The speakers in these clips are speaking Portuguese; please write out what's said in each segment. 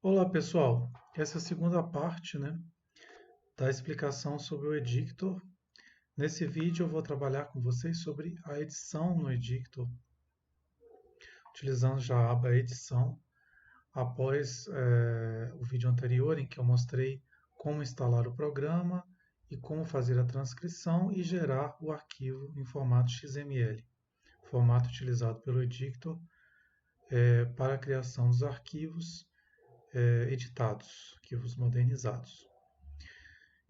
Olá pessoal, essa é a segunda parte, da explicação sobre o Edictor. Nesse vídeo eu vou trabalhar com vocês sobre a edição no Edictor, utilizando já a aba edição, após o vídeo anterior em que eu mostrei como instalar o programa e como fazer a transcrição e gerar o arquivo em formato XML, formato utilizado pelo Edictor para a criação dos arquivos editados, arquivos modernizados.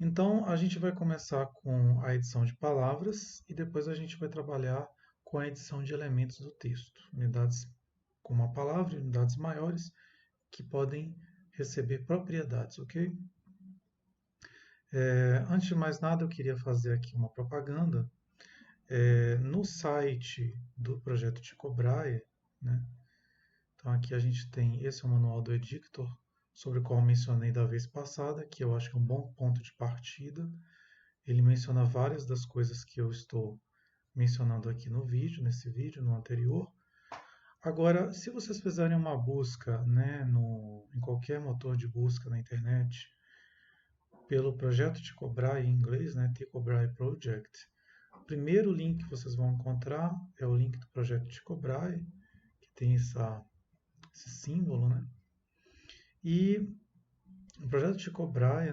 Então, a gente vai começar com a edição de palavras e depois a gente vai trabalhar com a edição de elementos do texto, unidades com uma palavra, unidades maiores que podem receber propriedades, ok? Antes de mais nada, eu queria fazer aqui uma propaganda. No site do projeto Tycho Brahe, né? Então aqui a gente tem esse é o manual do Edictor, sobre o qual eu mencionei da vez passada, que eu acho que é um bom ponto de partida. Ele menciona várias das coisas que eu estou mencionando aqui no vídeo, nesse vídeo, no anterior. Agora, se vocês fizerem uma busca, em qualquer motor de busca na internet, pelo projeto Tycho Brahe em inglês, Tycho Brahe Project, o primeiro link que vocês vão encontrar é o link do projeto Tycho Brahe, que tem esse símbolo, né? E o projeto Tycho Brahe,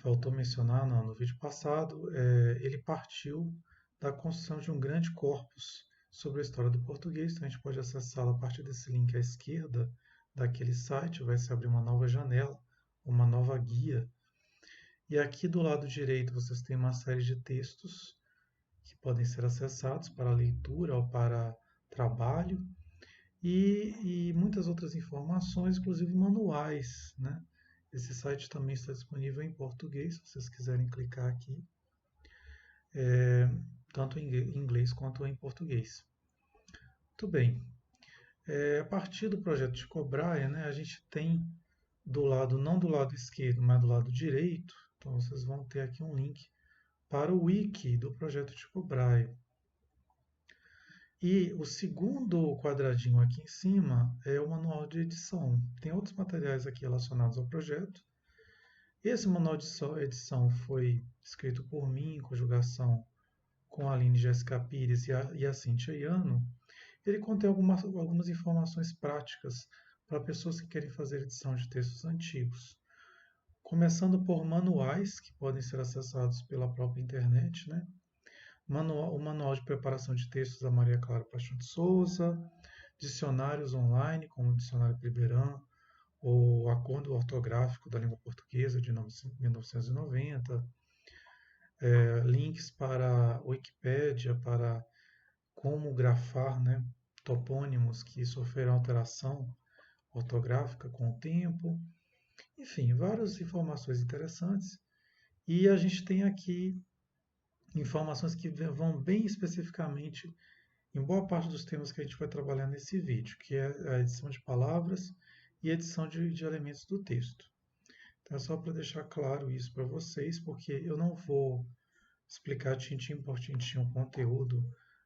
faltou mencionar no vídeo passado, ele partiu da construção de um grande corpus sobre a história do português. Então a gente pode acessá-lo a partir desse link à esquerda daquele site, vai se abrir uma nova janela, uma nova guia. E aqui do lado direito vocês têm uma série de textos que podem ser acessados para leitura ou para trabalho e muitas outras informações, inclusive manuais, né? Esse site também está disponível em português, se vocês quiserem clicar aqui, tanto em inglês quanto em português. Muito bem. A partir do projeto de Cobraia, a gente tem do lado, não do lado esquerdo, mas do lado direito, então vocês vão ter aqui um link para o wiki do projeto de Cobraia. E o segundo quadradinho aqui em cima é o manual de edição. Tem outros materiais aqui relacionados ao projeto. Esse manual de edição foi escrito por mim, em conjugação com a Aline Jéssica Pires e a Cintia Iano. Ele contém algumas informações práticas para pessoas que querem fazer edição de textos antigos. Começando por manuais, que podem ser acessados pela própria internet, né? O manual de preparação de textos da Maria Clara Paixão de Souza, dicionários online, como o Dicionário Priberan, o Acordo Ortográfico da Língua Portuguesa de 1990, links para a Wikipédia, para como grafar, topônimos que sofreram alteração ortográfica com o tempo, enfim, várias informações interessantes. E a gente tem aqui informações que vão bem especificamente em boa parte dos temas que a gente vai trabalhar nesse vídeo, que é a edição de palavras e edição de elementos do texto. Então é só para deixar claro isso para vocês, porque eu não vou explicar tintim por tintim o conteúdo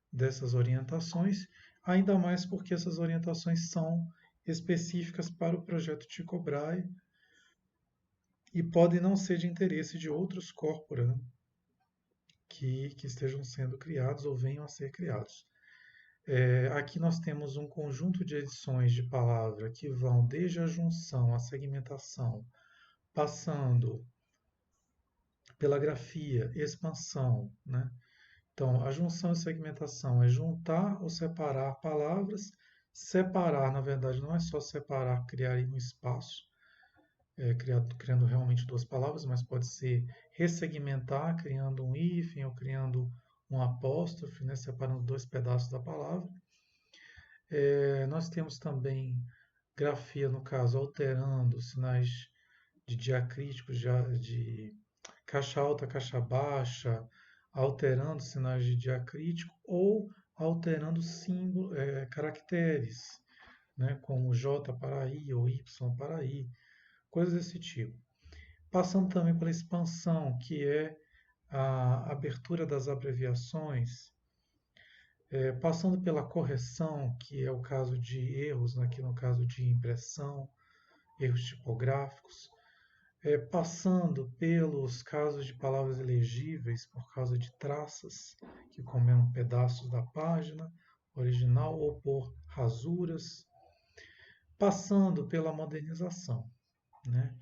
dessas orientações, ainda mais porque essas orientações são específicas para o projeto Tycho Brahe e podem não ser de interesse de outros corpora, né, que estejam sendo criados ou venham a ser criados. Aqui nós temos um conjunto de edições de palavra que vão desde a junção, a segmentação, passando pela grafia, expansão, né? Então, a junção e segmentação é juntar ou separar palavras. Separar, na verdade, não é só separar, criar um espaço, criando realmente duas palavras, mas pode ser ressegmentar, criando um hífen ou criando um apóstrofe, né, separando dois pedaços da palavra. Nós temos também grafia, no caso, alterando sinais de diacríticos, de caixa alta, caixa baixa, alterando sinais de diacrítico ou alterando símbolo, caracteres, né, como J para I ou Y para I, coisas desse tipo. Passando também pela expansão, que é a abertura das abreviações, passando pela correção, que é o caso de erros, aqui no caso de impressão, erros tipográficos, passando pelos casos de palavras ilegíveis por causa de traças que comeram pedaços da página original ou por rasuras, passando pela modernização, né?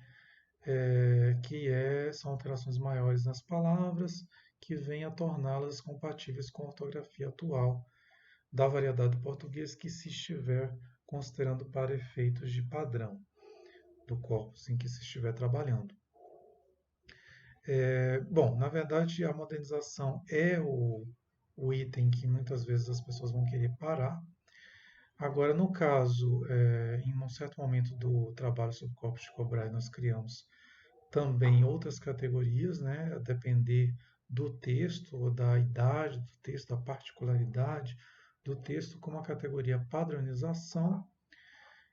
São alterações maiores nas palavras que vêm a torná-las compatíveis com a ortografia atual da variedade do português que se estiver considerando para efeitos de padrão do corpus em que se estiver trabalhando. Bom, na verdade, a modernização é o item que muitas vezes as pessoas vão querer parar. Agora, no caso, em um certo momento do trabalho sobre corpos de Braille, nós criamos também outras categorias, né, a depender do texto, ou da idade do texto, da particularidade do texto, como a categoria padronização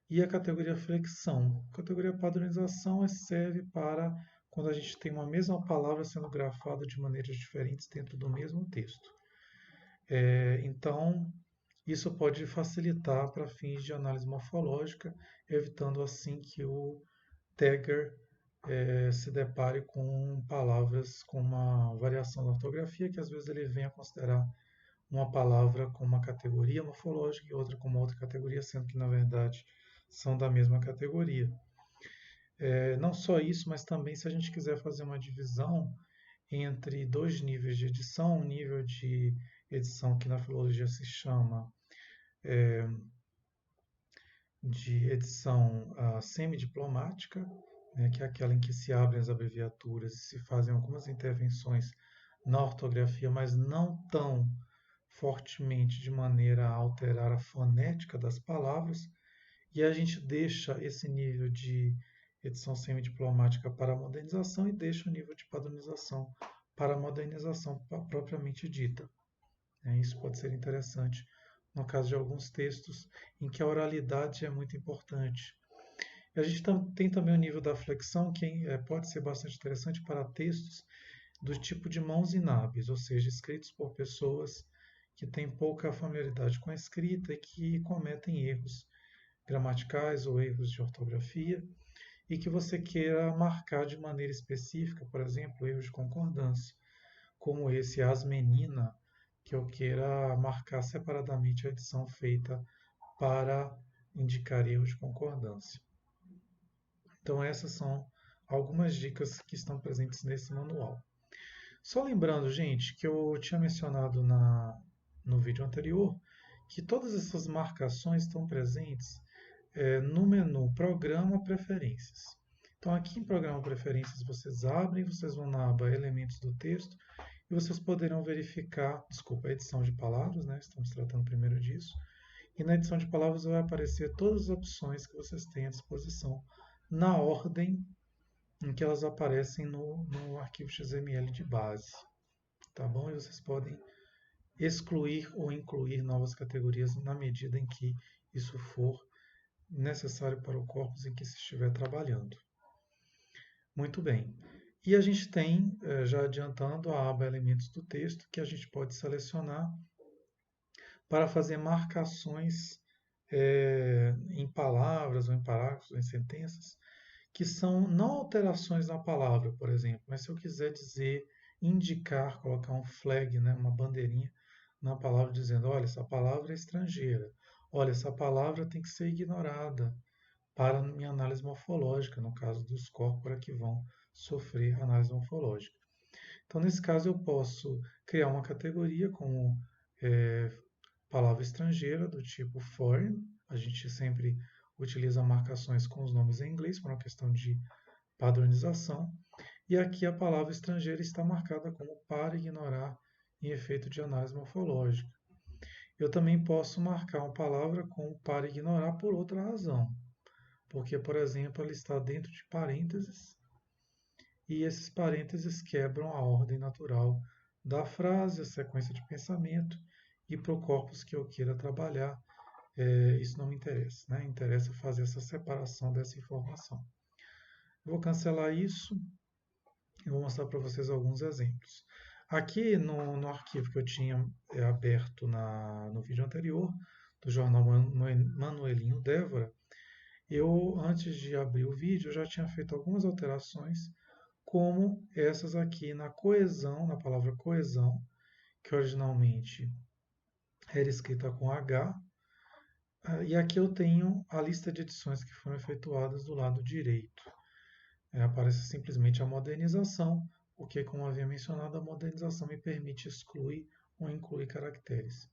e a categoria flexão. A categoria padronização serve para quando a gente tem uma mesma palavra sendo grafada de maneiras diferentes dentro do mesmo texto. Então, isso pode facilitar para fins de análise morfológica, evitando assim que o tagger se depare com palavras com uma variação da ortografia, que às vezes ele venha a considerar uma palavra como uma categoria morfológica e outra como outra categoria, sendo que na verdade são da mesma categoria. Não só isso, mas também se a gente quiser fazer uma divisão entre dois níveis de edição, um nível de edição que na filologia se chama de edição semidiplomática, né, que é aquela em que se abrem as abreviaturas e se fazem algumas intervenções na ortografia, mas não tão fortemente de maneira a alterar a fonética das palavras, e a gente deixa esse nível de edição semidiplomática para a modernização e deixa o nível de padronização para a modernização propriamente dita. Isso pode ser interessante no caso de alguns textos em que a oralidade é muito importante. A gente tem também o nível da flexão, que pode ser bastante interessante para textos do tipo de mãos inábeis, ou seja, escritos por pessoas que têm pouca familiaridade com a escrita e que cometem erros gramaticais ou erros de ortografia e que você queira marcar de maneira específica, por exemplo, erros de concordância, como esse as menina, que eu queira marcar separadamente a edição feita para indicar erros de concordância. Então essas são algumas dicas que estão presentes nesse manual. Só lembrando, gente, que eu tinha mencionado no vídeo anterior que todas essas marcações estão presentes no menu Programa Preferências. Então aqui em Programa Preferências vocês abrem, vocês vão na aba Elementos do Texto e vocês poderão verificar, a edição de palavras, né? Estamos tratando primeiro disso. E na edição de palavras vai aparecer todas as opções que vocês têm à disposição na ordem em que elas aparecem no arquivo XML de base. Tá bom? E vocês podem excluir ou incluir novas categorias na medida em que isso for necessário para o corpus em que se estiver trabalhando. Muito bem. E a gente tem, já adiantando, a aba Elementos do Texto, que a gente pode selecionar para fazer marcações em palavras, ou em parágrafos, ou em sentenças, que são não alterações na palavra, por exemplo, mas se eu quiser dizer, indicar, colocar um flag, né, uma bandeirinha na palavra dizendo, olha, essa palavra é estrangeira, olha, essa palavra tem que ser ignorada para minha análise morfológica, no caso dos corpora que vão sofrer análise morfológica. Então, nesse caso, eu posso criar uma categoria como palavra estrangeira do tipo foreign. A gente sempre utiliza marcações com os nomes em inglês por uma questão de padronização. E aqui a palavra estrangeira está marcada como para ignorar em efeito de análise morfológica. Eu também posso marcar uma palavra como para ignorar por outra razão. Porque, por exemplo, ela está dentro de parênteses e esses parênteses quebram a ordem natural da frase, a sequência de pensamento, e para o corpus que eu queira trabalhar, isso não me interessa, né? Interessa fazer essa separação dessa informação. Eu vou cancelar isso e vou mostrar para vocês alguns exemplos. Aqui no arquivo que eu tinha aberto no vídeo anterior, do jornal Manuelinho Débora, eu, antes de abrir o vídeo, já tinha feito algumas alterações, como essas aqui na coesão, na palavra coesão, que originalmente era escrita com H, e aqui eu tenho a lista de edições que foram efetuadas do lado direito. Aparece simplesmente a modernização, porque, como havia mencionado, a modernização me permite excluir ou incluir caracteres.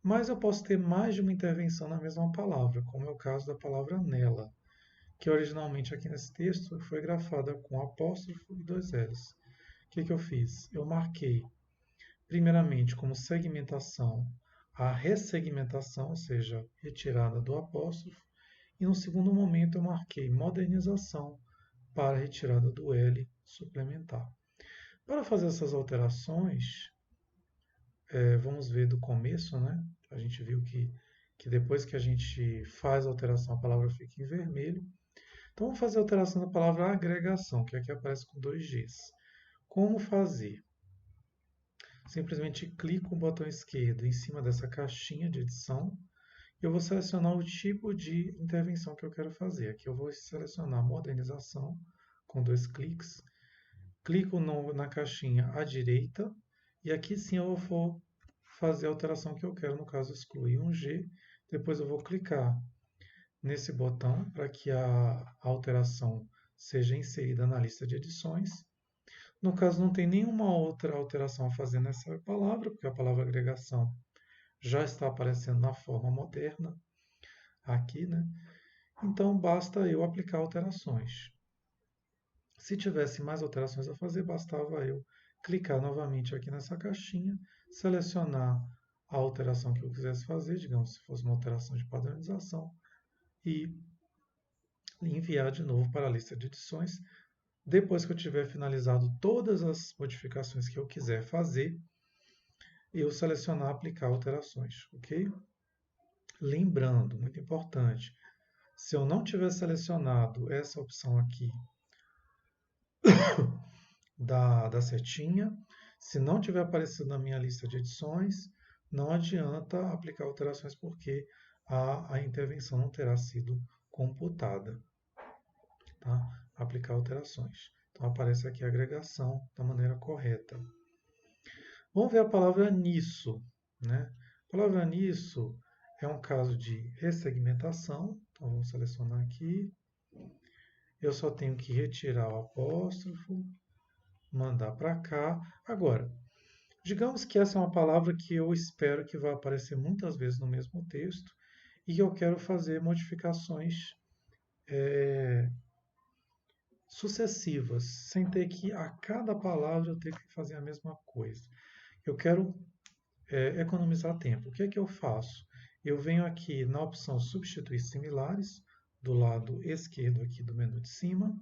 Mas eu posso ter mais de uma intervenção na mesma palavra, como é o caso da palavra nela, que originalmente aqui nesse texto foi grafada com apóstrofo e dois L's. O que eu fiz? Eu marquei, primeiramente, como segmentação, a ressegmentação, ou seja, retirada do apóstrofo, e no segundo momento eu marquei modernização para a retirada do L suplementar. Para fazer essas alterações, vamos ver do começo, né? A gente viu que depois que a gente faz a alteração, a palavra fica em vermelho. Então, vamos fazer a alteração da palavra agregação, que aqui aparece com dois Gs. Como fazer? Simplesmente clico com o botão esquerdo em cima dessa caixinha de edição e eu vou selecionar o tipo de intervenção que eu quero fazer. Aqui eu vou selecionar modernização com dois cliques. Clico na caixinha à direita e aqui sim eu vou fazer a alteração que eu quero, no caso excluir um G. Depois eu vou clicar nesse botão para que a alteração seja inserida na lista de edições. No caso, não tem nenhuma outra alteração a fazer nessa palavra, porque a palavra agregação já está aparecendo na forma moderna aqui, né? Então, basta eu aplicar alterações. Se tivesse mais alterações a fazer, bastava eu clicar novamente aqui nessa caixinha, selecionar a alteração que eu quisesse fazer, digamos, se fosse uma alteração de padronização, e enviar de novo para a lista de edições. Depois que eu tiver finalizado todas as modificações que eu quiser fazer, eu selecionar aplicar alterações, ok? Lembrando, muito importante, se eu não tiver selecionado essa opção aqui da setinha, se não tiver aparecido na minha lista de edições, não adianta aplicar alterações porque a intervenção não terá sido computada. Tá? Aplicar alterações. Então aparece aqui a agregação da maneira correta. Vamos ver a palavra nisso. Né? A palavra nisso é um caso de ressegmentação. Então vamos selecionar aqui. Eu só tenho que retirar o apóstrofo, mandar para cá. Agora, digamos que essa é uma palavra que eu espero que vai aparecer muitas vezes no mesmo texto e eu quero fazer modificações sucessivas, sem ter que a cada palavra eu ter que fazer a mesma coisa. Eu quero economizar tempo. O que é que eu faço? Eu venho aqui na opção substituir similares, do lado esquerdo aqui do menu de cima,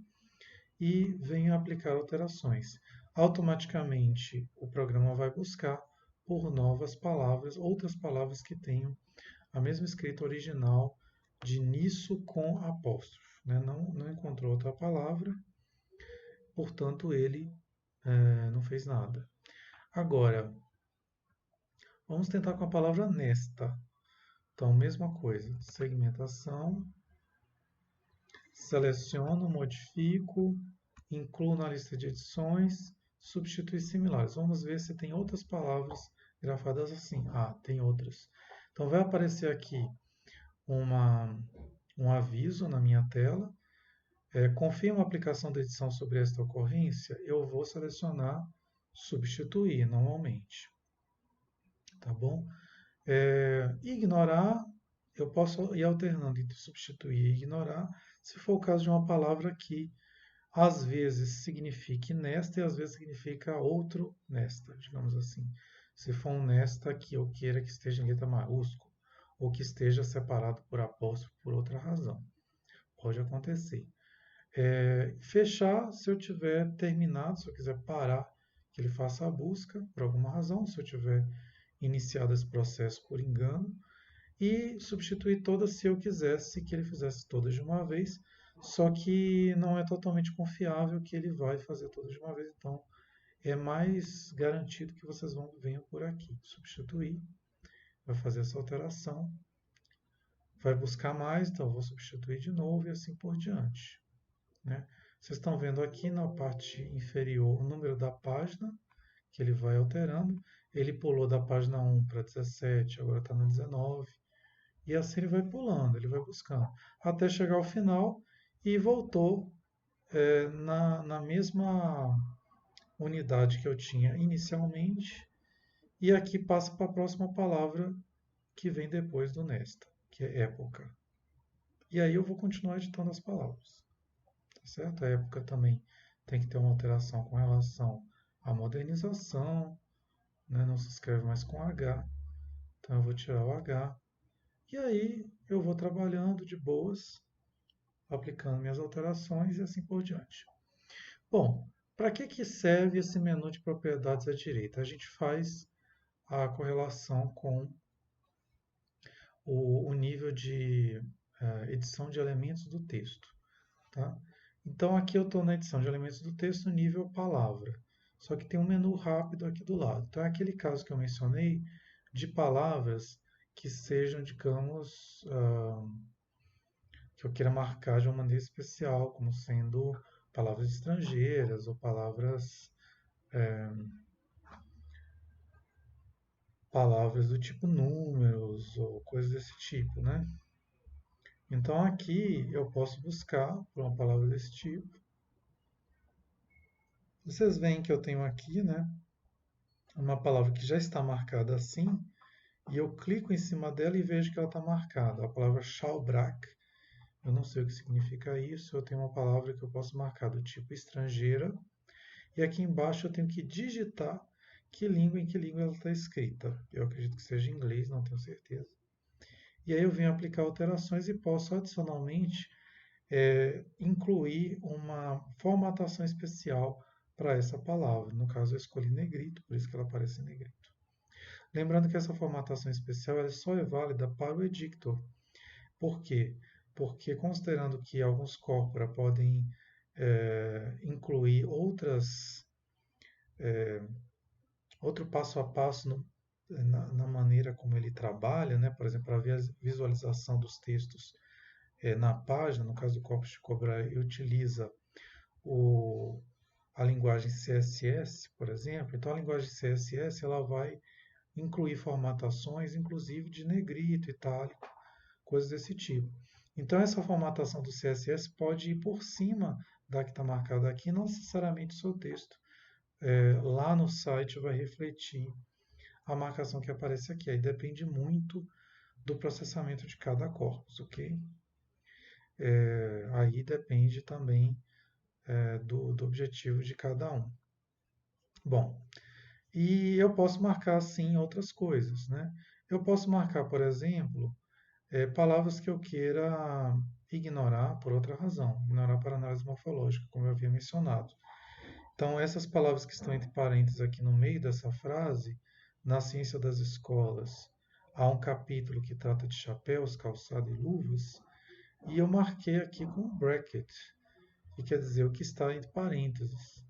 e venho aplicar alterações. Automaticamente o programa vai buscar por novas palavras, outras palavras que tenham a mesma escrita original de nisso com apóstrofo. Né? Não encontrou outra palavra, portanto ele não fez nada. Agora, vamos tentar com a palavra nesta. Então, mesma coisa, segmentação, seleciono, modifico, incluo na lista de edições, substitui similares. Vamos ver se tem outras palavras grafadas assim. Ah, tem outras. Então, vai aparecer aqui um aviso na minha tela. Confirma a aplicação da edição sobre esta ocorrência, eu vou selecionar substituir normalmente. Tá bom? Ignorar, eu posso ir alternando entre substituir e ignorar, se for o caso de uma palavra que às vezes signifique nesta e às vezes significa outro nesta, digamos assim. Se for um nesta que eu queira que esteja em letra maiúscula, ou que esteja separado por apóstrofo por outra razão. Pode acontecer. Fechar se eu tiver terminado, se eu quiser parar, que ele faça a busca por alguma razão, se eu tiver iniciado esse processo por engano, e substituir todas se eu quisesse que ele fizesse todas de uma vez, só que não é totalmente confiável que ele vai fazer todas de uma vez, então é mais garantido que vocês venham por aqui. Substituir, vai fazer essa alteração, vai buscar mais, então eu vou substituir de novo e assim por diante, né? Vocês estão vendo aqui na parte inferior o número da página, que ele vai alterando. Ele pulou da página 1 para 17, agora está no 19. E assim ele vai pulando, ele vai buscando, até chegar ao final e voltou na mesma unidade que eu tinha inicialmente. E aqui passa para a próxima palavra que vem depois do nesta, que é época. E aí eu vou continuar editando as palavras, tá certo? A época também tem que ter uma alteração com relação à modernização, né? Não se escreve mais com H, então eu vou tirar o H. E aí eu vou trabalhando de boas, aplicando minhas alterações e assim por diante. Bom, para que serve esse menu de propriedades à direita? A gente faz a correlação com o nível de edição de elementos do texto. Tá? Então aqui eu estou na edição de elementos do texto nível palavra. Só que tem um menu rápido aqui do lado. Então é aquele caso que eu mencionei de palavras que sejam, digamos, que eu queira marcar de uma maneira especial, como sendo palavras estrangeiras ou palavras do tipo números ou coisas desse tipo, né? Então aqui eu posso buscar por uma palavra desse tipo. Vocês veem que eu tenho aqui, né, uma palavra que já está marcada assim, e eu clico em cima dela e vejo que ela está marcada. A palavra Schaubrack, eu não sei o que significa isso, eu tenho uma palavra que eu posso marcar do tipo estrangeira, e aqui embaixo eu tenho que digitar em que língua ela está escrita. Eu acredito que seja em inglês, não tenho certeza. E aí eu venho aplicar alterações e posso adicionalmente incluir uma formatação especial para essa palavra. No caso, eu escolhi negrito, por isso que ela aparece em negrito. Lembrando que essa formatação especial ela só é válida para o edictor. Por quê? Porque considerando que alguns corpora podem incluir outro passo a passo na maneira como ele trabalha, né? Por exemplo, a visualização dos textos na página, no caso do corpus de Cobra, ele utiliza a linguagem CSS, por exemplo. Então, a linguagem CSS ela vai incluir formatações, inclusive de negrito, itálico, coisas desse tipo. Então, essa formatação do CSS pode ir por cima da que está marcada aqui, não necessariamente o seu texto. Lá no site vai refletir a marcação que aparece aqui. Aí depende muito do processamento de cada corpus, ok? Aí depende também do objetivo de cada um. Bom, e eu posso marcar sim outras coisas, né? Eu posso marcar, por exemplo, palavras que eu queira ignorar por outra razão, ignorar para análise morfológica, como eu havia mencionado. Então, essas palavras que estão entre parênteses aqui no meio dessa frase, na ciência das escolas, há um capítulo que trata de chapéus, calçado e luvas, e eu marquei aqui com bracket, que quer dizer o que está entre parênteses.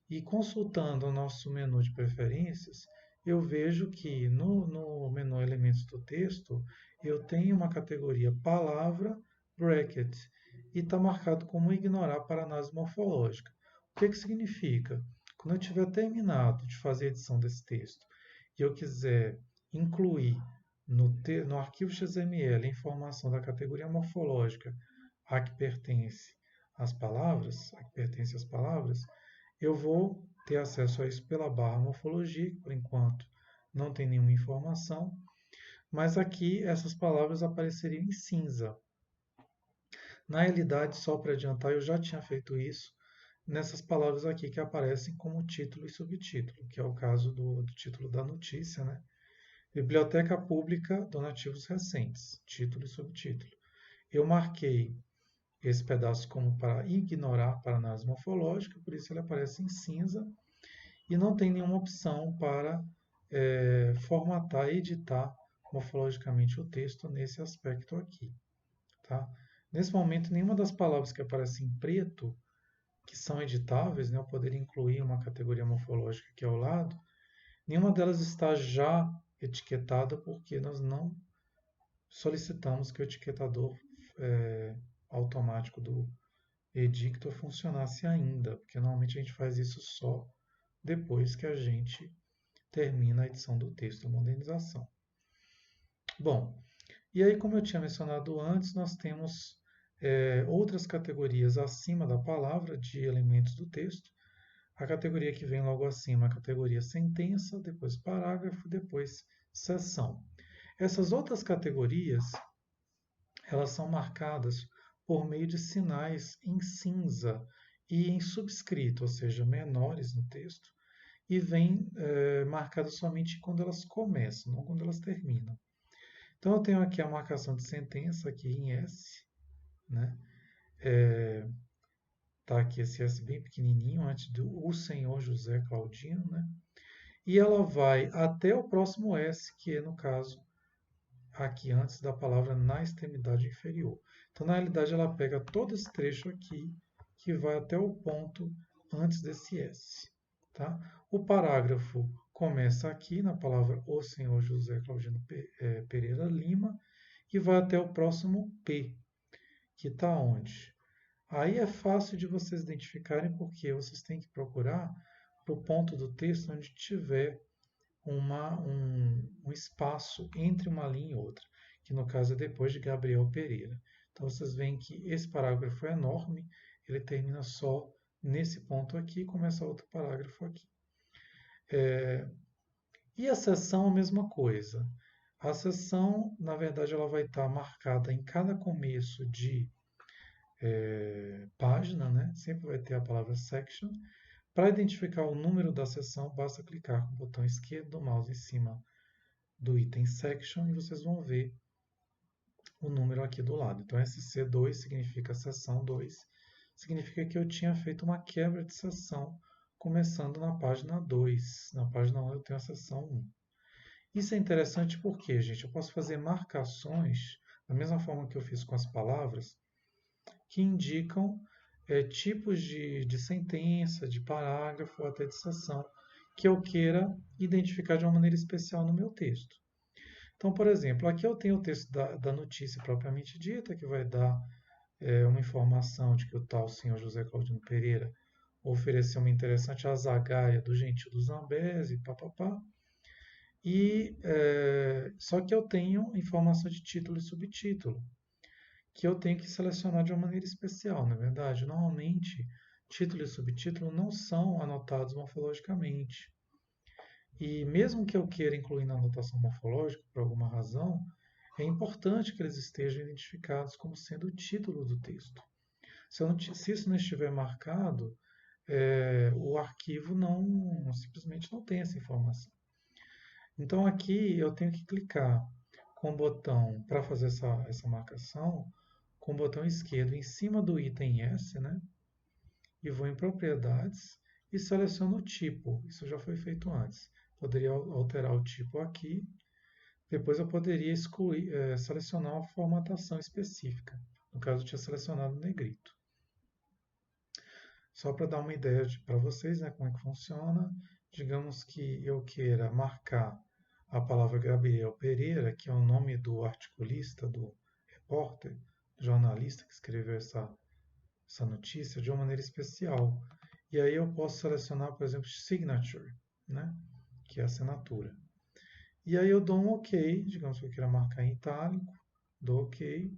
E consultando o nosso menu de preferências, eu vejo que no menu Elementos do Texto, eu tenho uma categoria Palavra Bracket e está marcado como Ignorar para análise morfológica. O que significa? Quando eu tiver terminado de fazer a edição desse texto e eu quiser incluir no arquivo XML a informação da categoria morfológica a que pertence às palavras, eu vou ter acesso a isso pela barra morfologia, que por enquanto não tem nenhuma informação, mas aqui essas palavras apareceriam em cinza. Na realidade, só para adiantar, eu já tinha feito isso nessas palavras aqui que aparecem como título e subtítulo, que é o caso do título da notícia, né? Biblioteca Pública Donativos Recentes, título e subtítulo. Eu marquei esse pedaço como para ignorar para análise morfológica, por isso ele aparece em cinza e não tem nenhuma opção para formatar, editar morfologicamente o texto nesse aspecto aqui. Tá? Nesse momento, nenhuma das palavras que aparecem em preto que são editáveis, né, eu poderia incluir uma categoria morfológica aqui ao lado, nenhuma delas está já etiquetada porque nós não solicitamos que o etiquetador automático do edicto funcionasse ainda, porque normalmente a gente faz isso só depois que a gente termina a edição do texto, a modernização. Bom, e aí, como eu tinha mencionado antes, nós temos outras categorias acima da palavra de elementos do texto. A categoria que vem logo acima é a categoria sentença, depois parágrafo, depois seção. Essas outras categorias, elas são marcadas por meio de sinais em cinza e em subscrito, ou seja, menores no texto, e vêm marcadas somente quando elas começam, não quando elas terminam. Então eu tenho aqui a marcação de sentença aqui em S, né? Tá aqui esse S bem pequenininho antes do o senhor José Claudino, né? E ela vai até o próximo S, que é no caso aqui antes da palavra na extremidade inferior. Então na realidade ela pega todo esse trecho aqui que vai até o ponto antes desse S, tá? O parágrafo começa aqui na palavra o senhor José Claudino Pereira Lima e vai até o próximo P, que está onde? Aí é fácil de vocês identificarem porque vocês têm que procurar para o ponto do texto onde tiver um espaço entre uma linha e outra, que no caso é depois de Gabriel Pereira. Então vocês veem que esse parágrafo é enorme, ele termina só nesse ponto aqui e começa outro parágrafo aqui. E a seção a mesma coisa. A seção, na verdade, ela vai estar marcada em cada começo de página, né? Sempre vai ter a palavra section. Para identificar o número da seção, basta clicar com o botão esquerdo do mouse em cima do item section e vocês vão ver o número aqui do lado. Então, SC2 significa seção 2, significa que eu tinha feito uma quebra de seção começando na página 2. Na página 1 eu tenho a seção 1. Isso é interessante porque, gente, eu posso fazer marcações, da mesma forma que eu fiz com as palavras, que indicam tipos de sentença, de parágrafo ou até de seção que eu queira identificar de uma maneira especial no meu texto. Então, por exemplo, aqui eu tenho o texto da notícia propriamente dita, que vai dar uma informação de que o tal senhor José Claudino Pereira ofereceu uma interessante azagaia do Gentil do Zambesi, papapá. E só que eu tenho informação de título e subtítulo, que eu tenho que selecionar de uma maneira especial, na verdade. Normalmente, título e subtítulo não são anotados morfologicamente. E mesmo que eu queira incluir na anotação morfológica, por alguma razão, é importante que eles estejam identificados como sendo o título do texto. Se isso não estiver marcado, o arquivo simplesmente não tem essa informação. Então aqui eu tenho que clicar com o botão para fazer essa marcação, com o botão esquerdo em cima do item S, né? E vou em propriedades e seleciono o tipo. Isso já foi feito antes. Poderia alterar o tipo aqui. Depois eu poderia selecionar uma formatação específica. No caso, eu tinha selecionado negrito. Só para dar uma ideia para vocês, né, como é que funciona. Digamos que eu queira marcar a palavra Gabriel Pereira, que é o nome do articulista, do repórter, do jornalista que escreveu essa notícia, de uma maneira especial. E aí eu posso selecionar, por exemplo, signature, né, que é a assinatura. E aí eu dou um OK, digamos que eu queira marcar em itálico, dou OK.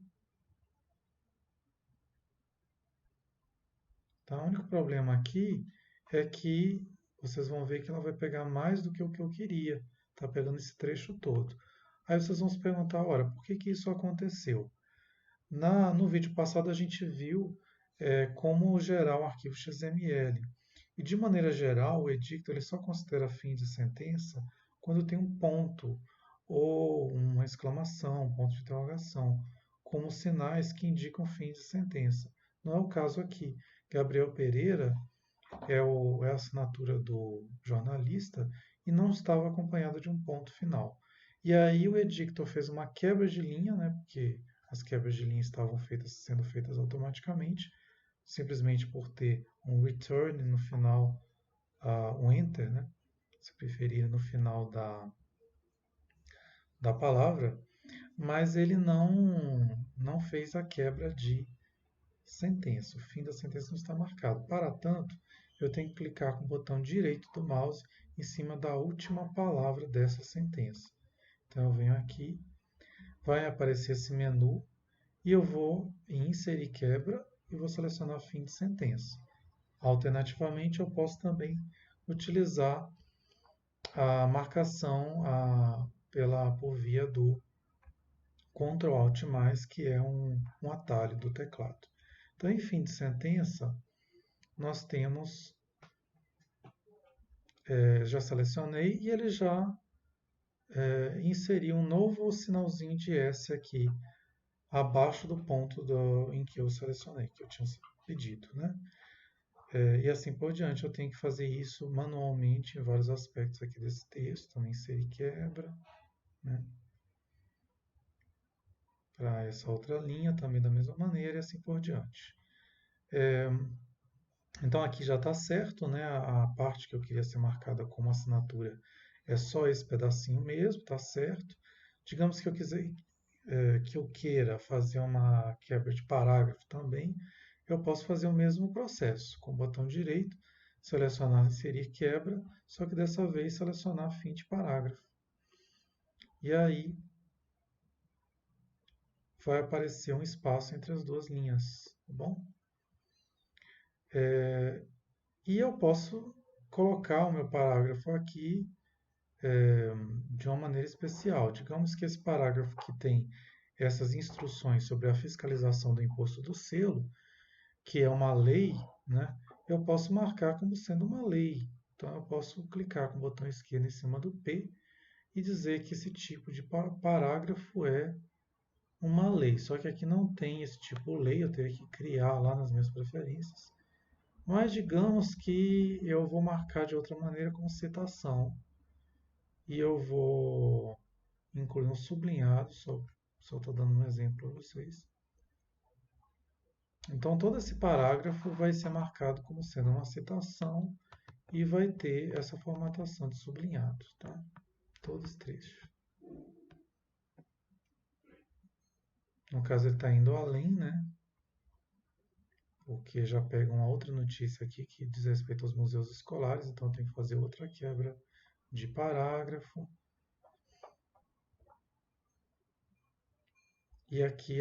Tá? O único problema aqui é que vocês vão ver que ela vai pegar mais do que o que eu queria. Está pegando esse trecho todo. Aí vocês vão se perguntar, ora, por que isso aconteceu? No vídeo passado a gente viu como gerar um arquivo XML. E de maneira geral, o edicto ele só considera fim de sentença quando tem um ponto ou uma exclamação, um ponto de interrogação, como sinais que indicam fim de sentença. Não é o caso aqui. Gabriel Pereira é a assinatura do jornalista e não estava acompanhado de um ponto final. E aí o edictor fez uma quebra de linha, né, porque as quebras de linha estavam sendo feitas automaticamente, simplesmente por ter um return no final, um enter, né? Se preferir, no final da palavra, mas ele não fez a quebra de sentença. O fim da sentença não está marcado. Para tanto, eu tenho que clicar com o botão direito do mouse em cima da última palavra dessa sentença. Então eu venho aqui, vai aparecer esse menu e eu vou em inserir quebra e vou selecionar fim de sentença. Alternativamente, eu posso também utilizar a marcação por via do Ctrl Alt+, que é um atalho do teclado. Então, em fim de sentença, nós temos, já selecionei e ele já inseriu um novo sinalzinho de S aqui, abaixo do ponto em que eu selecionei, que eu tinha pedido, né? E assim por diante, eu tenho que fazer isso manualmente em vários aspectos aqui desse texto, também inserir quebra, né? Para essa outra linha também da mesma maneira e assim por diante. Então aqui já está certo, né? A parte que eu queria ser marcada como assinatura é só esse pedacinho mesmo, está certo. Digamos que eu queira fazer uma quebra de parágrafo também, eu posso fazer o mesmo processo, com o botão direito, selecionar inserir quebra, só que dessa vez selecionar fim de parágrafo. E aí vai aparecer um espaço entre as duas linhas, tá bom? E eu posso colocar o meu parágrafo aqui de uma maneira especial. Digamos que esse parágrafo que tem essas instruções sobre a fiscalização do imposto do selo, que é uma lei, né, eu posso marcar como sendo uma lei. Então, eu posso clicar com o botão esquerdo em cima do P e dizer que esse tipo de parágrafo é uma lei. Só que aqui não tem esse tipo de lei, eu teria que criar lá nas minhas preferências. Mas digamos que eu vou marcar de outra maneira como citação. E eu vou incluir um sublinhado, só estou dando um exemplo para vocês. Então, todo esse parágrafo vai ser marcado como sendo uma citação e vai ter essa formatação de sublinhado, tá? Todo esse trecho. No caso, ele está indo além, né? Porque já pega uma outra notícia aqui que diz respeito aos museus escolares, então tem que fazer outra quebra de parágrafo. E aqui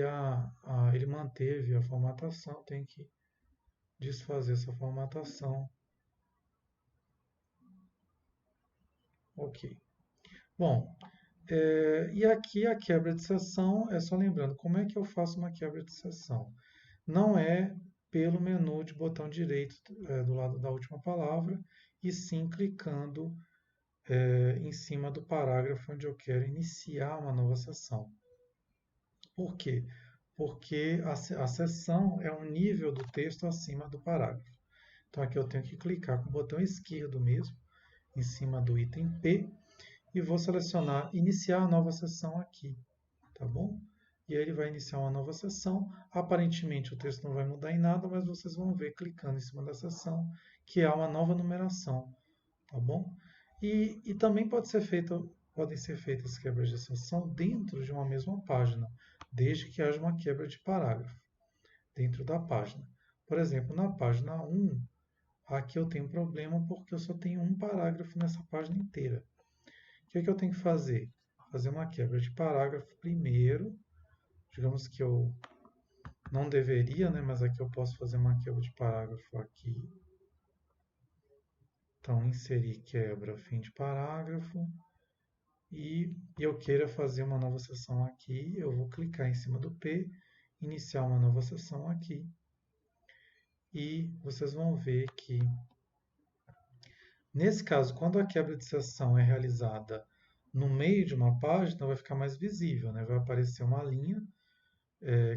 ele manteve a formatação, tem que desfazer essa formatação. Ok. Bom, e aqui a quebra de seção, é só lembrando, como é que eu faço uma quebra de seção? Não é pelo menu de botão direito do lado da última palavra, e sim clicando em cima do parágrafo onde eu quero iniciar uma nova seção. Por quê? Porque a seção é um nível do texto acima do parágrafo. Então aqui eu tenho que clicar com o botão esquerdo mesmo, em cima do item P, e vou selecionar iniciar a nova sessão aqui, tá bom? E aí ele vai iniciar uma nova sessão. Aparentemente o texto não vai mudar em nada, mas vocês vão ver clicando em cima da sessão que há uma nova numeração, tá bom? E também podem ser feitas quebras de sessão dentro de uma mesma página, desde que haja uma quebra de parágrafo dentro da página. Por exemplo, na página 1, aqui eu tenho um problema porque eu só tenho um parágrafo nessa página inteira. O que é que eu tenho que fazer? Fazer uma quebra de parágrafo primeiro. Digamos que eu não deveria, né? Mas aqui eu posso fazer uma quebra de parágrafo aqui. Então, inserir quebra, fim de parágrafo. E eu queira fazer uma nova sessão aqui, eu vou clicar em cima do P, iniciar uma nova sessão aqui. E vocês vão ver que, nesse caso, quando a quebra de sessão é realizada no meio de uma página, vai ficar mais visível, né? Vai aparecer uma linha,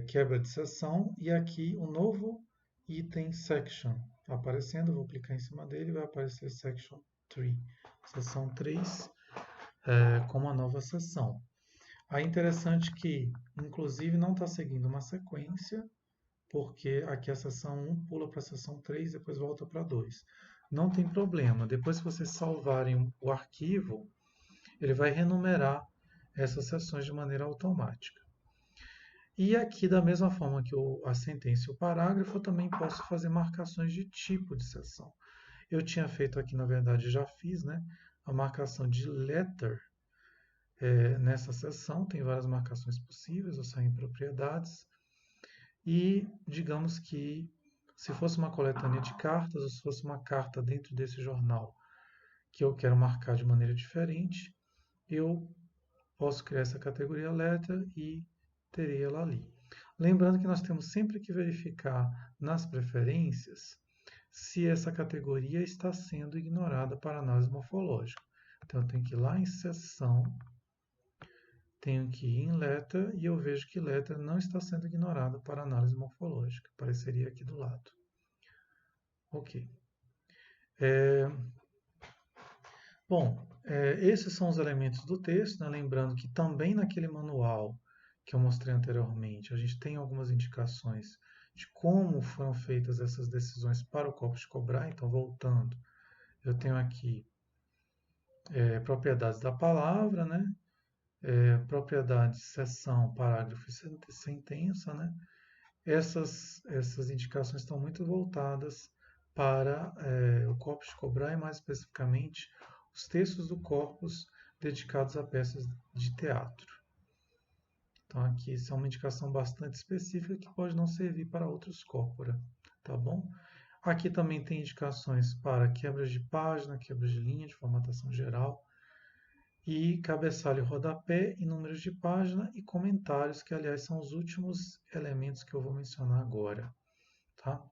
quebra de sessão, e aqui o novo item section aparecendo. Eu vou clicar em cima dele e vai aparecer section 3, seção 3, como a nova seção. Aí interessante que, inclusive, não está seguindo uma sequência, porque aqui a seção 1 pula para a seção 3 e depois volta para 2. Não tem problema, depois que vocês salvarem o arquivo, ele vai renumerar essas seções de maneira automática. E aqui, da mesma forma que a sentença e o parágrafo, eu também posso fazer marcações de tipo de seção. Eu tinha feito aqui, na verdade, já fiz, né, a marcação de letter nessa seção. Tem várias marcações possíveis, ou saem propriedades. E digamos que se fosse uma coletânea de cartas, ou se fosse uma carta dentro desse jornal que eu quero marcar de maneira diferente, eu posso criar essa categoria letter e terei ela ali. Lembrando que nós temos sempre que verificar nas preferências se essa categoria está sendo ignorada para análise morfológica. Então, eu tenho que ir lá em seção, tenho que ir em letter e eu vejo que letter não está sendo ignorada para análise morfológica. Apareceria aqui do lado. Ok. Bom, esses são os elementos do texto, né? Lembrando que também naquele manual que eu mostrei anteriormente, a gente tem algumas indicações de como foram feitas essas decisões para o corpus de cobrar. Então, voltando, eu tenho aqui propriedades da palavra, né? Propriedades, seção, parágrafo e sentença, né? Essas indicações estão muito voltadas para o corpus de cobrar e, mais especificamente, os textos do corpus dedicados a peças de teatro. Então, aqui isso é uma indicação bastante específica que pode não servir para outros corpora, tá bom? Aqui também tem indicações para quebras de página, quebras de linha, de formatação geral, e cabeçalho e rodapé, e números de página e comentários, que aliás são os últimos elementos que eu vou mencionar agora. Tá?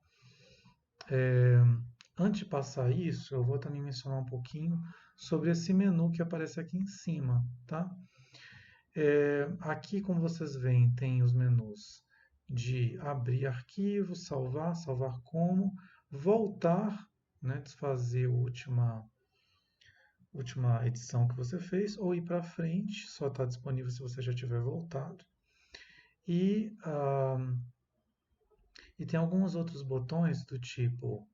Antes de passar isso, eu vou também mencionar um pouquinho sobre esse menu que aparece aqui em cima. Tá? Aqui, como vocês veem, tem os menus de abrir arquivo, salvar, salvar como, voltar, né, desfazer a última edição que você fez, ou ir para frente, só está disponível se você já tiver voltado. E, e tem alguns outros botões do tipo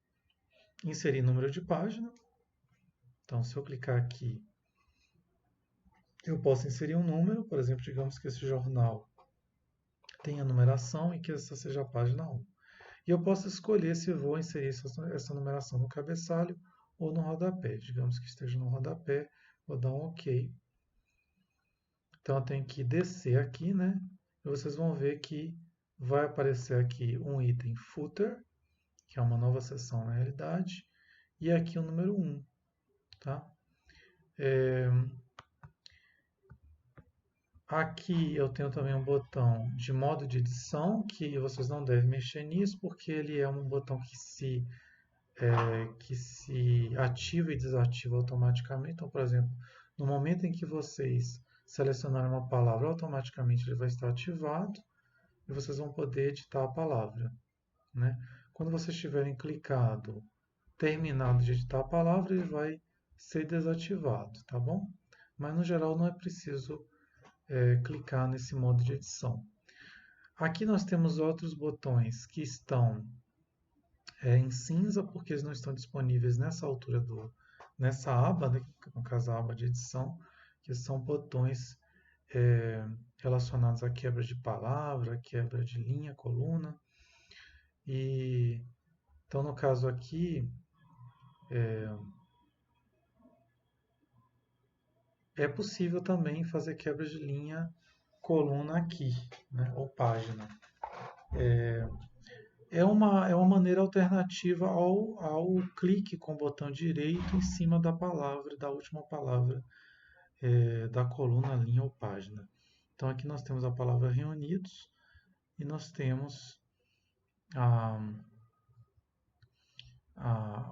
inserir número de página. Então, se eu clicar aqui, eu posso inserir um número, por exemplo, digamos que esse jornal tenha numeração e que essa seja a página 1. E eu posso escolher se vou inserir essa numeração no cabeçalho ou no rodapé. Digamos que esteja no rodapé, vou dar um OK. Então, eu tenho que descer aqui, né? E vocês vão ver que vai aparecer aqui um item footer, que é uma nova seção na realidade, e aqui o número 1. Tá? Aqui eu tenho também um botão de modo de edição, que vocês não devem mexer nisso, porque ele é um botão que se ativa e desativa automaticamente. Então, por exemplo, no momento em que vocês selecionarem uma palavra, automaticamente ele vai estar ativado e vocês vão poder editar a palavra. Né? Quando vocês tiverem clicado, terminado de editar a palavra, ele vai ser desativado, tá bom? Mas no geral não é preciso clicar nesse modo de edição. Aqui nós temos outros botões que estão em cinza, porque eles não estão disponíveis nessa altura nessa aba, né, no caso a aba de edição, que são botões relacionados à quebra de palavra, quebra de linha, coluna. E então no caso aqui é possível também fazer quebra de linha, coluna aqui, né, ou página. É uma maneira alternativa ao clique com o botão direito em cima da palavra, da última palavra da coluna, linha ou página. Então aqui nós temos a palavra reunidos e nós temos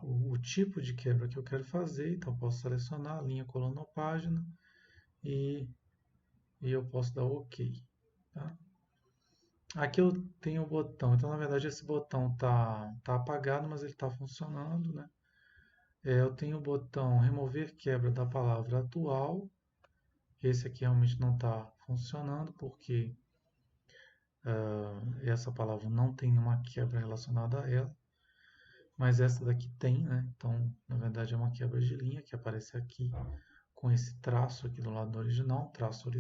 o tipo de quebra que eu quero fazer. Então posso selecionar linha, coluna ou página e eu posso dar OK. Tá? Aqui eu tenho o botão, então na verdade esse botão tá apagado, mas ele está funcionando, né? Eu tenho o botão remover quebra da palavra atual. Esse aqui realmente não está funcionando porque essa palavra não tem nenhuma quebra relacionada a ela, mas essa daqui tem, né? Então, na verdade, é uma quebra de linha que aparece aqui com esse traço aqui do lado do original, traço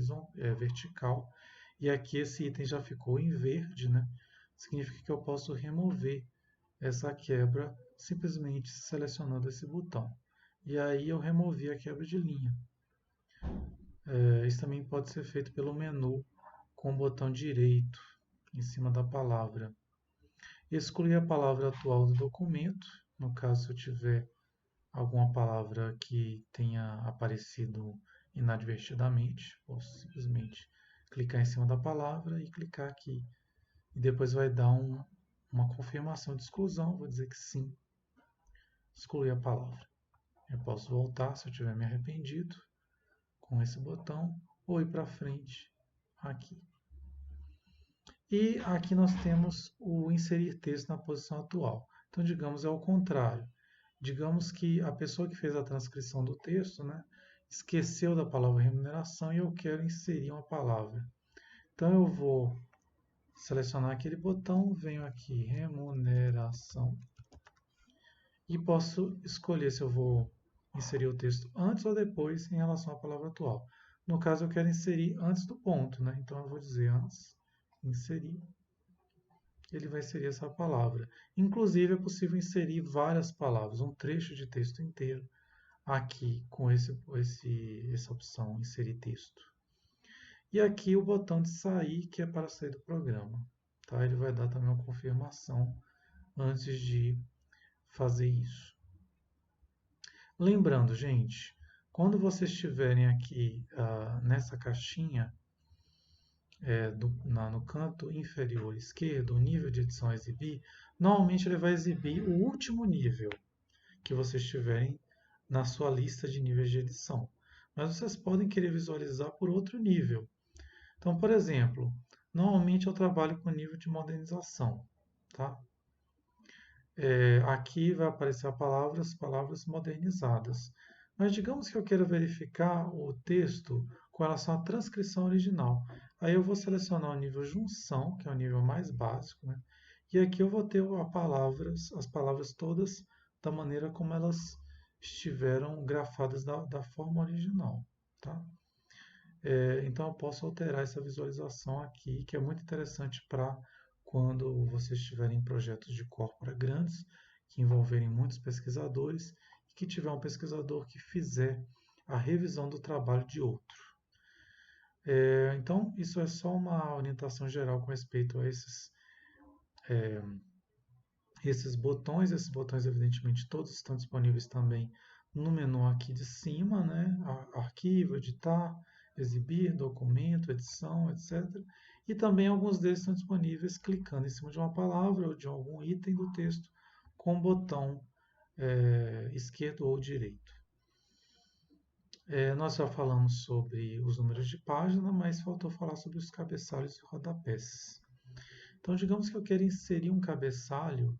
vertical, e aqui esse item já ficou em verde, né? Significa que eu posso remover essa quebra simplesmente selecionando esse botão. E aí eu removi a quebra de linha. Isso também pode ser feito pelo menu com o botão direito em cima da palavra. Excluir a palavra atual do documento, no caso se eu tiver alguma palavra que tenha aparecido inadvertidamente, posso simplesmente clicar em cima da palavra e clicar aqui. E depois vai dar uma confirmação de exclusão, vou dizer que sim, excluir a palavra. Eu posso voltar se eu tiver me arrependido com esse botão ou ir para frente aqui. E aqui nós temos o inserir texto na posição atual. Então, digamos, é o contrário. Digamos que a pessoa que fez a transcrição do texto, né, esqueceu da palavra remuneração e eu quero inserir uma palavra. Então, eu vou selecionar aquele botão, venho aqui, remuneração, e posso escolher se eu vou inserir o texto antes ou depois em relação à palavra atual. No caso, eu quero inserir antes do ponto, né? Então, eu vou dizer antes, inserir, ele vai inserir essa palavra. Inclusive, é possível inserir várias palavras, um trecho de texto inteiro, aqui com essa opção, inserir texto. E aqui o botão de sair, que é para sair do programa. Tá? Ele vai dar também uma confirmação antes de fazer isso. Lembrando, gente, quando vocês estiverem aqui nessa caixinha, no canto inferior esquerdo, o nível de edição a exibir, normalmente ele vai exibir o último nível que vocês tiverem na sua lista de níveis de edição. Mas vocês podem querer visualizar por outro nível. Então, por exemplo, normalmente eu trabalho com nível de modernização. Tá? Aqui vai aparecer as palavras modernizadas. Mas digamos que eu queira verificar o texto com relação à transcrição original. Aí eu vou selecionar o nível junção, que é o nível mais básico, né? E aqui eu vou ter as palavras todas da maneira como elas estiveram grafadas da forma original. Tá? Então eu posso alterar essa visualização aqui, que é muito interessante para quando vocês estiverem em projetos de corpora grandes, que envolverem muitos pesquisadores, e que tiver um pesquisador que fizer a revisão do trabalho de outro. Então, isso é só uma orientação geral com respeito a esses botões. Esses botões, evidentemente, todos estão disponíveis também no menu aqui de cima, né? Arquivo, editar, exibir, documento, edição, etc. E também alguns deles estão disponíveis clicando em cima de uma palavra ou de algum item do texto com o botão esquerdo ou direito. Nós já falamos sobre os números de página, mas faltou falar sobre os cabeçalhos e rodapés. Então, digamos que eu quero inserir um cabeçalho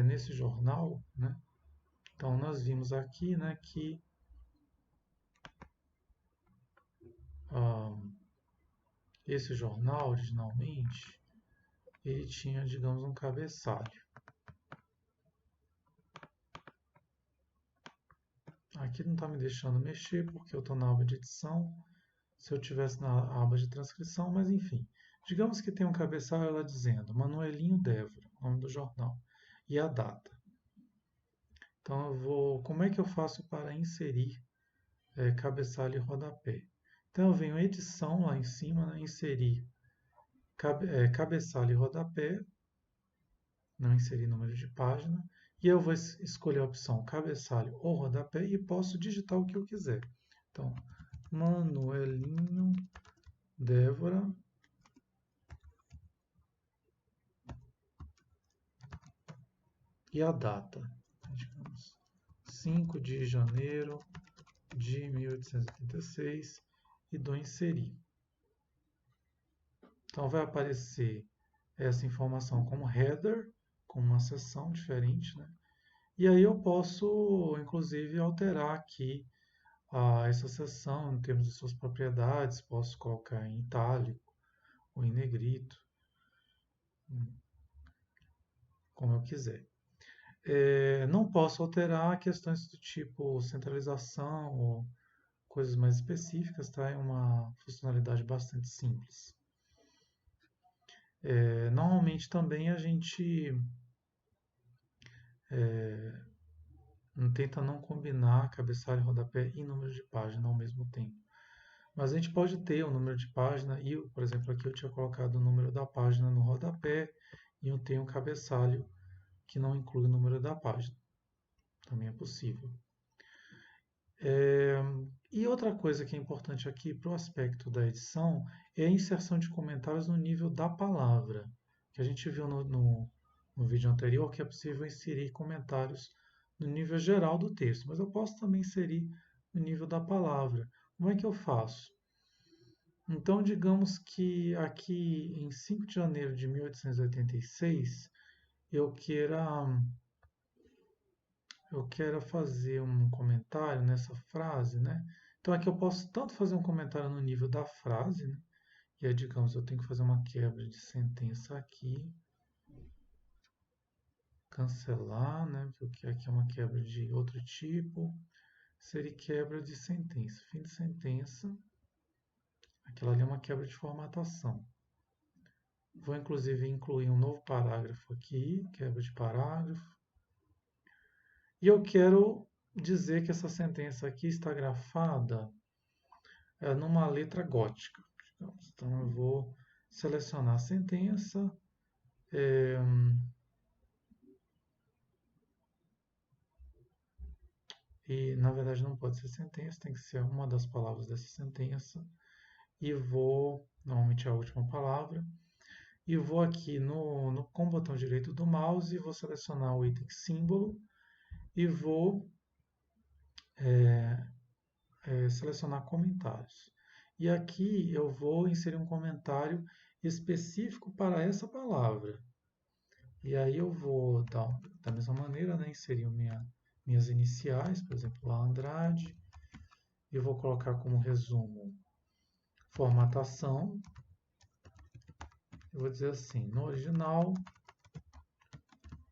nesse jornal, né? Então, nós vimos aqui, né, que esse jornal, originalmente, ele tinha, digamos, um cabeçalho. Aqui não está me deixando mexer, porque eu estou na aba de edição. Se eu tivesse na aba de transcrição, mas enfim. Digamos que tem um cabeçalho lá dizendo Manuelinho Débora, nome do jornal, e a data. Então, como é que eu faço para inserir cabeçalho e rodapé? Então, eu venho edição lá em cima, né, inserir cabeçalho e rodapé, não inserir número de página, e eu vou escolher a opção cabeçalho ou rodapé e posso digitar o que eu quiser. Então, Manuelinho Débora e a data, digamos, 5 de janeiro de 1886 e dou inserir. Então vai aparecer essa informação como header, como uma seção diferente, né? E aí eu posso, inclusive, alterar aqui essa seção em termos de suas propriedades, posso colocar em itálico ou em negrito. como eu quiser. Não posso alterar questões do tipo centralização ou coisas mais específicas, tá? É uma funcionalidade bastante simples. Normalmente também a gente tenta não combinar cabeçalho, rodapé e número de página ao mesmo tempo. Mas a gente pode ter o número de página e, por exemplo, aqui eu tinha colocado o número da página no rodapé e eu tenho um cabeçalho que não inclui o número da página. Também é possível. E outra coisa que é importante aqui para o aspecto da edição é a inserção de comentários no nível da palavra, que a gente viu no vídeo anterior, que é possível inserir comentários no nível geral do texto, mas eu posso também inserir no nível da palavra. Como é que eu faço? Então, digamos que aqui em 5 de janeiro de 1886, eu queira, eu queira fazer um comentário nessa frase, né? Então, aqui eu posso tanto fazer um comentário no nível da frase, né? E aí, digamos, eu tenho que fazer uma quebra de sentença aqui, cancelar, né? Porque aqui é uma quebra de outro tipo. Seria quebra de sentença. Fim de sentença. Aquela ali é uma quebra de formatação. Vou inclusive incluir um novo parágrafo aqui, quebra de parágrafo. E eu quero dizer que essa sentença aqui está grafada numa letra gótica. Então eu vou selecionar a sentença. É, e na verdade não pode ser sentença, tem que ser uma das palavras dessa sentença. E vou, normalmente é a última palavra, e vou aqui com o botão direito do mouse, vou selecionar o item símbolo e vou selecionar comentários. E aqui eu vou inserir um comentário específico para essa palavra. E aí eu vou, da mesma maneira, né, inserir minhas iniciais, por exemplo, lá Andrade, e vou colocar como resumo formatação. Eu vou dizer assim, no original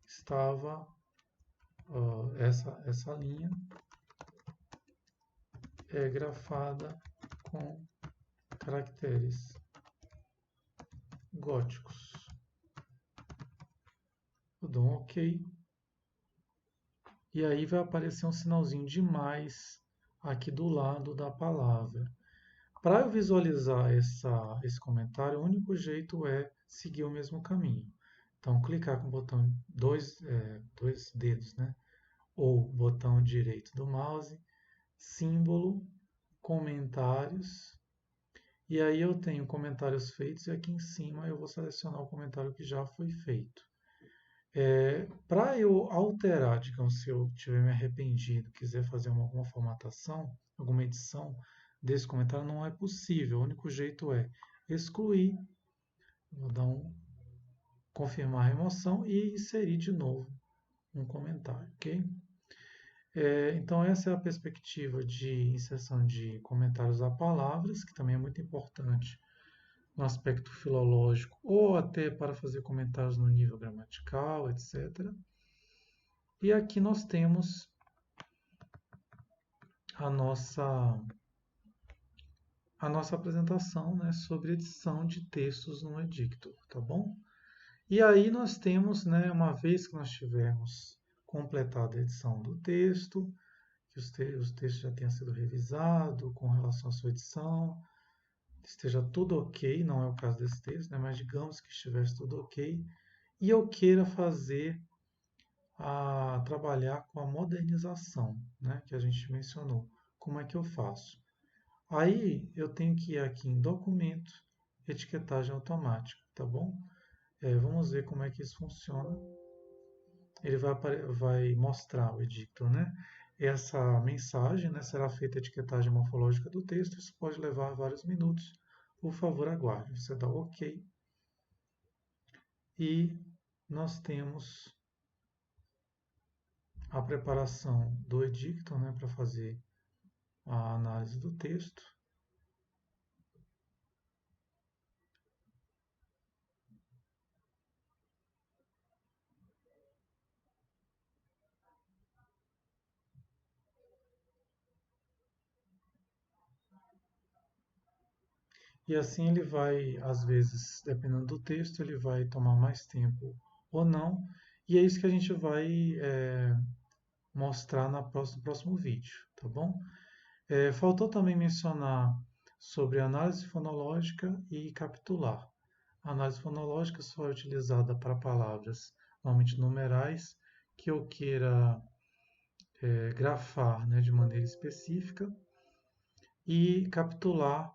estava essa linha grafada com caracteres góticos. Eu dou um OK. E aí vai aparecer um sinalzinho de mais aqui do lado da palavra. Para eu visualizar esse comentário, o único jeito é seguir o mesmo caminho. Então, clicar com o botão dois dedos, né? Ou botão direito do mouse, símbolo, comentários. E aí eu tenho comentários feitos e aqui em cima eu vou selecionar o comentário que já foi feito. Para eu alterar, digamos, se eu tiver me arrependido, quiser fazer alguma formatação, alguma edição desse comentário, não é possível. O único jeito é excluir, vou dar confirmar a remoção e inserir de novo um comentário, ok? Então essa é a perspectiva de inserção de comentários a palavras, que também é muito importante no aspecto filológico, ou até para fazer comentários no nível gramatical, etc. E aqui nós temos a nossa apresentação, né, sobre edição de textos no Edictor, tá bom? E aí nós temos, né, uma vez que nós tivermos completado a edição do texto, que os textos já tenham sido revisados com relação à sua edição, esteja tudo ok, não é o caso desse texto, né, mas digamos que estivesse tudo ok, e eu queira trabalhar com a modernização, né, que a gente mencionou. Como é que eu faço? Aí eu tenho que ir aqui em Documento, Etiquetagem Automática, tá bom? Vamos ver como é que isso funciona. Ele vai mostrar o edictor, né? Essa mensagem, né, será feita a etiquetagem morfológica do texto. Isso pode levar vários minutos. Por favor, aguarde. Você dá OK. E nós temos a preparação do edictor, né, para fazer a análise do texto. E assim ele vai, às vezes, dependendo do texto, ele vai tomar mais tempo ou não. E é isso que a gente vai mostrar no próximo vídeo, tá bom? Faltou também mencionar sobre análise fonológica e capitular. A análise fonológica só é utilizada para palavras, normalmente numerais, que eu queira grafar, né, de maneira específica, e capitular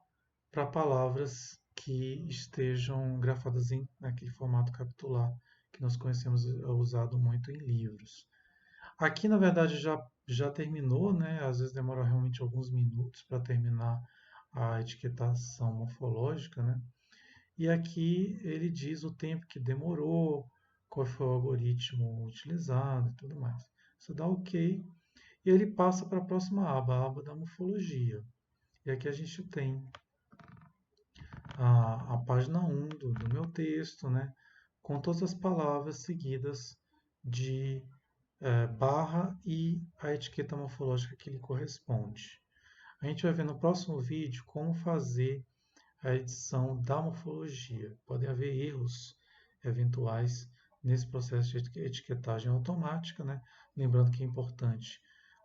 para palavras que estejam grafadas naquele formato capitular que nós conhecemos usado muito em livros. Aqui, na verdade, já terminou, né? Às vezes demora realmente alguns minutos para terminar a etiquetação morfológica, né? E aqui ele diz o tempo que demorou, qual foi o algoritmo utilizado e tudo mais. Você dá OK e ele passa para a próxima aba, a aba da morfologia. E aqui a gente tem a página 1 do meu texto, né? Com todas as palavras seguidas de barra e a etiqueta morfológica que lhe corresponde. A gente vai ver no próximo vídeo como fazer a edição da morfologia. Podem haver erros eventuais nesse processo de etiquetagem automática, né? Lembrando que é importante,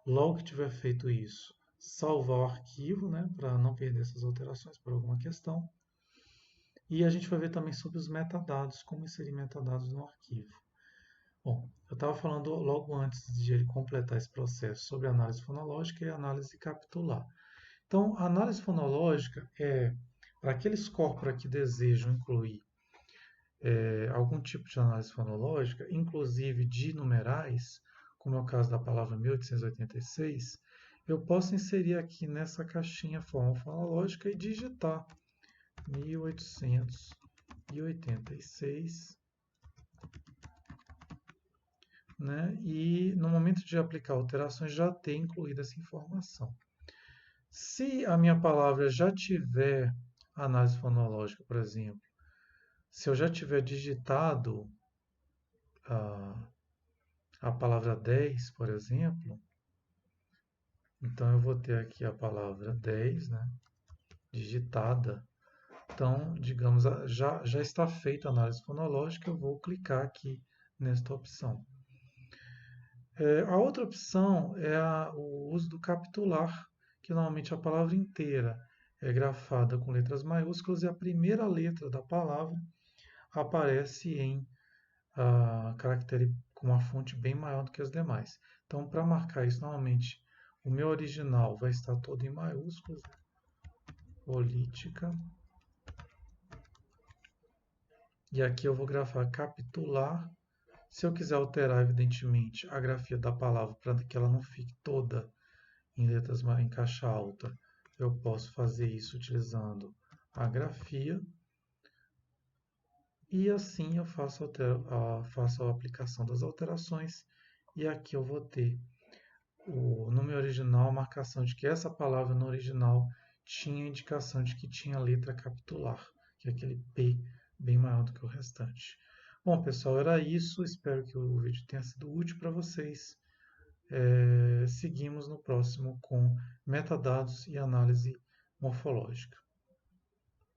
logo que tiver feito isso, salvar o arquivo, né? Para não perder essas alterações por alguma questão. E a gente vai ver também sobre os metadados, como inserir metadados no arquivo. Bom, eu estava falando logo antes de ele completar esse processo sobre análise fonológica e análise capitular. Então, a análise fonológica é para aqueles corpora que desejam incluir algum tipo de análise fonológica, inclusive de numerais, como é o caso da palavra 1886, eu posso inserir aqui nessa caixinha forma fonológica e digitar 1886, né? E no momento de aplicar alterações já ter incluído essa informação. Se a minha palavra já tiver análise fonológica, por exemplo, se eu já tiver digitado a palavra 10, por exemplo, então eu vou ter aqui a palavra 10, né, digitada. Então, digamos, já está feita a análise fonológica, eu vou clicar aqui nesta opção. A outra opção é o uso do capitular, que normalmente a palavra inteira é grafada com letras maiúsculas e a primeira letra da palavra aparece em caractere com uma fonte bem maior do que as demais. Então, para marcar isso, normalmente o meu original vai estar todo em maiúsculas, política. E aqui eu vou grafar capitular. Se eu quiser alterar, evidentemente, a grafia da palavra para que ela não fique toda em letras em caixa alta, eu posso fazer isso utilizando a grafia. E assim eu faço a aplicação das alterações. E aqui eu vou ter no meu original a marcação de que essa palavra no original tinha indicação de que tinha letra capitular, que é aquele P bem maior do que o restante. Bom, pessoal, era isso. Espero que o vídeo tenha sido útil para vocês. Seguimos no próximo com metadados e análise morfológica.